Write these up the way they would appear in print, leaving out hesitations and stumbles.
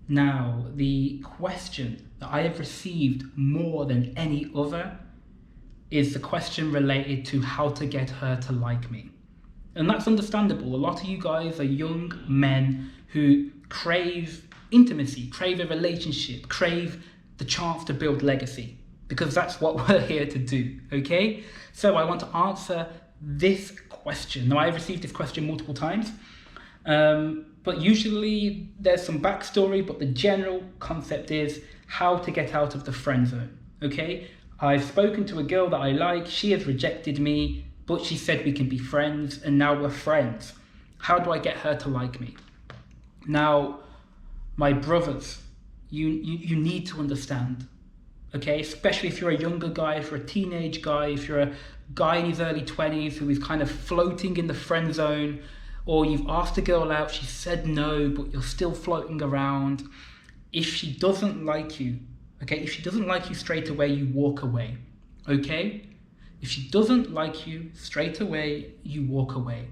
Now, the question that I have received more than any other is the question related to how to get her to like me. And that's understandable. A lot of you guys are young men who crave intimacy, crave a relationship, crave the chance to build legacy, because that's what we're here to do, okay? So I want to answer this question. Now, I've received this question multiple times, but usually there's some backstory, but the general concept is how to get out of the friend zone, okay? I've spoken to a girl that I like, she has rejected me, but she said we can be friends, and now we're friends. How do I get her to like me? Now, my brothers, you need to understand, okay? Especially if you're a younger guy, if you're a teenage guy, if you're a guy in his early 20s who is kind of floating in the friend zone, or you've asked a girl out, she said no, but you're still floating around. If she doesn't like you, okay? If she doesn't like you straight away, you walk away, okay? If she doesn't like you straight away, you walk away.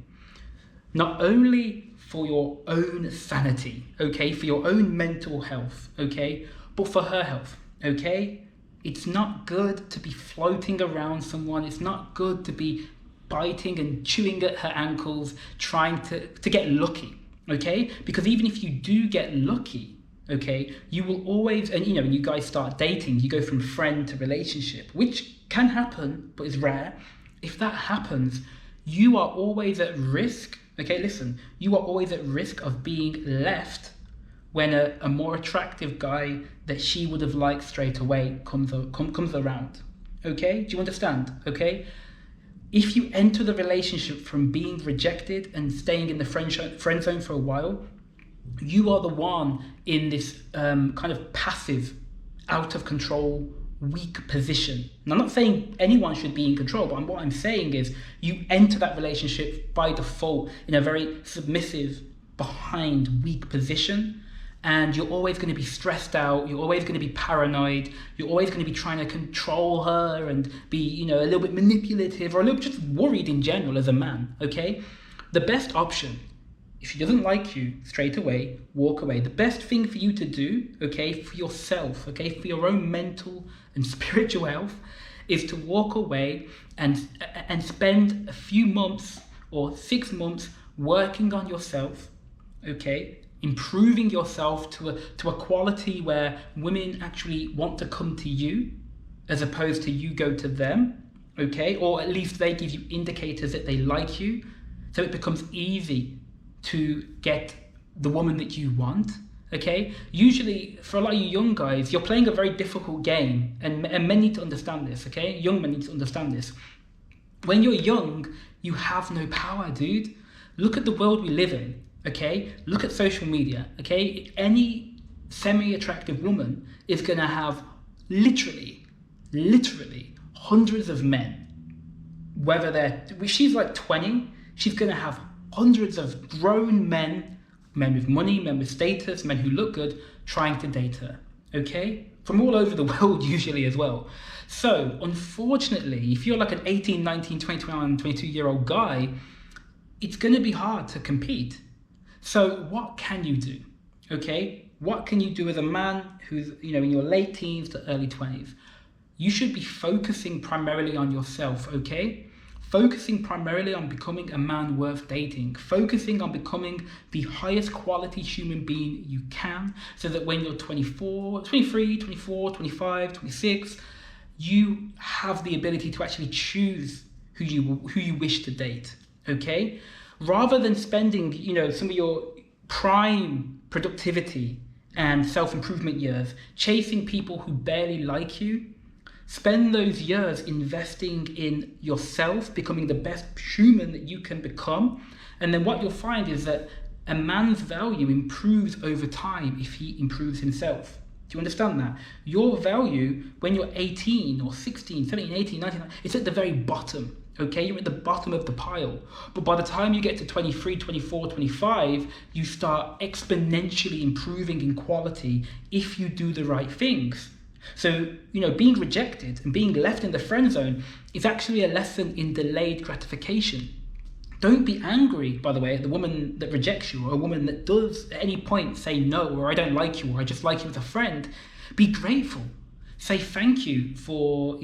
Not only for your own sanity, okay? For your own mental health, okay? But for her health, okay? It's not good to be floating around someone. It's not good to be biting and chewing at her ankles, trying to get lucky, okay? Because even if you do get lucky, okay, you will always, and when you guys start dating, you go from friend to relationship, which can happen, but is rare. If that happens, you are always at risk, okay, listen, you are always at risk of being left when a more attractive guy that she would have liked straight away comes around, okay? Do you understand, okay? If you enter the relationship from being rejected and staying in the friend zone for a while, you are the one in this kind of passive, out of control, weak position. And I'm not saying anyone should be in control, but what I'm saying is you enter that relationship by default in a very submissive, behind, weak position. And you're always going to be stressed out. You're always going to be paranoid. You're always going to be trying to control her and be, a little bit manipulative or a little bit just worried in general as a man, okay? The best option, if she doesn't like you straight away, walk away. The best thing for you to do, okay, for yourself, okay, for your own mental and spiritual health, is to walk away and spend a few months or 6 months working on yourself, okay? Improving yourself to a quality where women actually want to come to you as opposed to you go to them, okay? Or at least they give you indicators that they like you, so it becomes easy to get the woman that you want, okay? Usually, for a lot of you young guys, you're playing a very difficult game, and men need to understand this, okay? Young men need to understand this. When you're young, you have no power, dude. Look at the world we live in. Okay, look at social media, okay? Any semi-attractive woman is gonna have literally hundreds of men. She's like 20, she's gonna have hundreds of grown men with money, men with status, men who look good, trying to date her, okay? From all over the world usually as well. So, unfortunately, if you're like an 18, 19, 20, 21, 22-year-old guy, it's gonna be hard to compete. So what can you do, okay? What can you do as a man who's, in your late teens to early 20s? You should be focusing primarily on yourself, okay? Focusing primarily on becoming a man worth dating. Focusing on becoming the highest quality human being you can, so that when you're 24, 23, 24, 25, 26, you have the ability to actually choose who you wish to date, okay? Rather than spending, some of your prime productivity and self-improvement years chasing people who barely like you, spend those years investing in yourself, becoming the best human that you can become. And then what you'll find is that a man's value improves over time if he improves himself. Do you understand that? Your value when you're 18 or 16, 17, 18, 19, it's at the very bottom. Okay, you're at the bottom of the pile. But by the time you get to 23, 24, 25, you start exponentially improving in quality if you do the right things. So, being rejected and being left in the friend zone is actually a lesson in delayed gratification. Don't be angry, by the way, at the woman that rejects you, or a woman that does at any point say no, or I don't like you, or I just like you as a friend. Be grateful. Say thank you for,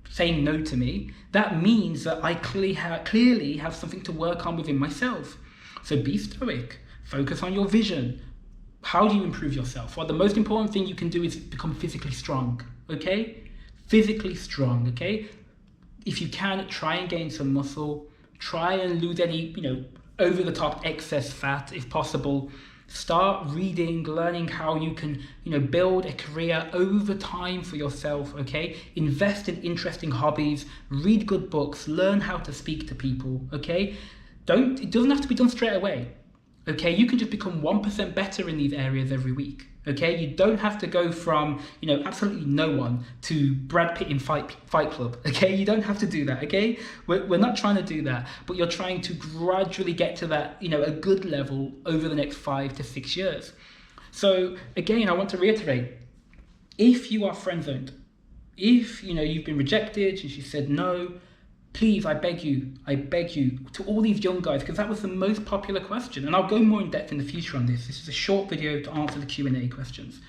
saying no to me. That means that I clearly have something to work on within myself. So be stoic. Focus on your vision. How do you improve yourself? Well, the most important thing you can do is become physically strong, okay? Physically strong, okay? If you can, try and gain some muscle. Try and lose any, over-the-top excess fat if possible. Start reading, learning how you can, build a career over time for yourself, okay? Invest in interesting hobbies, read good books, learn how to speak to people, okay? It doesn't have to be done straight away, okay? You can just become 1% better in these areas every week, okay? You don't have to go from, absolutely no one to Brad Pitt in Fight Club, okay? You don't have to do that, okay? We're not trying to do that, but you're trying to gradually get to that, a good level over the next 5 to 6 years. So again, I want to reiterate, if you are friend zoned, if, you've been rejected and she said no, please, I beg you, to all these young guys, because that was the most popular question. And I'll go more in depth in the future on this. This is a short video to answer the Q&A questions.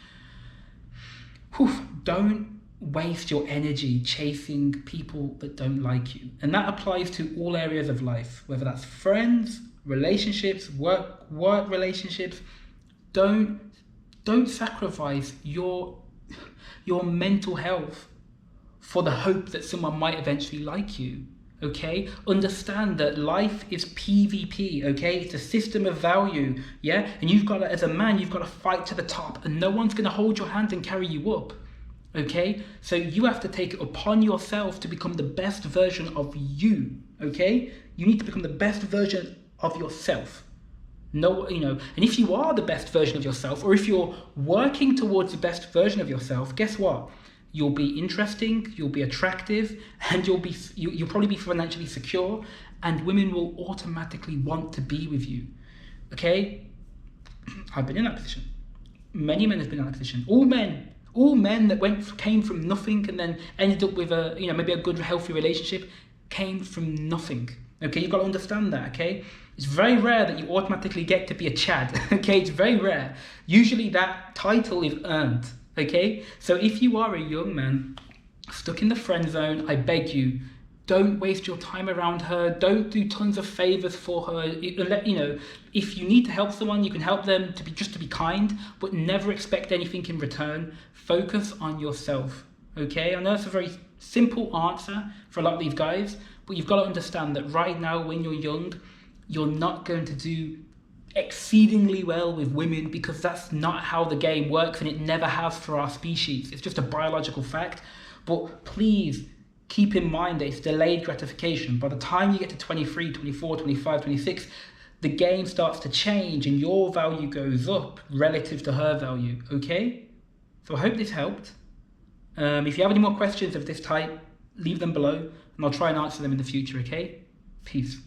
Don't waste your energy chasing people that don't like you. And that applies to all areas of life, whether that's friends, relationships, work relationships. Don't sacrifice your mental health for the hope that someone might eventually like you, okay? Understand that life is PvP, okay? It's a system of value, yeah? And as a man, you've got to fight to the top, and no one's going to hold your hand and carry you up, okay? So you have to take it upon yourself to become the best version of you, okay? You need to become the best version of yourself. No, and if you are the best version of yourself, or if you're working towards the best version of yourself, guess what? You'll be interesting, you'll be attractive, and you'll probably be financially secure, and women will automatically want to be with you. Okay? I've been in that position. Many men have been in that position. All men that came from nothing and then ended up with maybe a good, healthy relationship came from nothing. Okay, you've got to understand that, okay? It's very rare that you automatically get to be a Chad, okay? It's very rare. Usually that title is earned. Okay, so if you are a young man stuck in the friend zone, I beg you, don't waste your time around her. Don't do tons of favors for her. If you need to help someone, you can help them to be kind, but never expect anything in return. Focus on yourself. Okay, I know it's a very simple answer for a lot of these guys, but you've got to understand that right now, when you're young, you're not going to do exceedingly well with women, because that's not how the game works, and it never has for our species. It's just a biological fact. But please keep in mind that it's delayed gratification. By the time you get to 23, 24, 25, 26, the game starts to change and your value goes up relative to her value, okay? So I hope this helped. If you have any more questions of this type, leave them below and I'll try and answer them in the future, okay? Peace.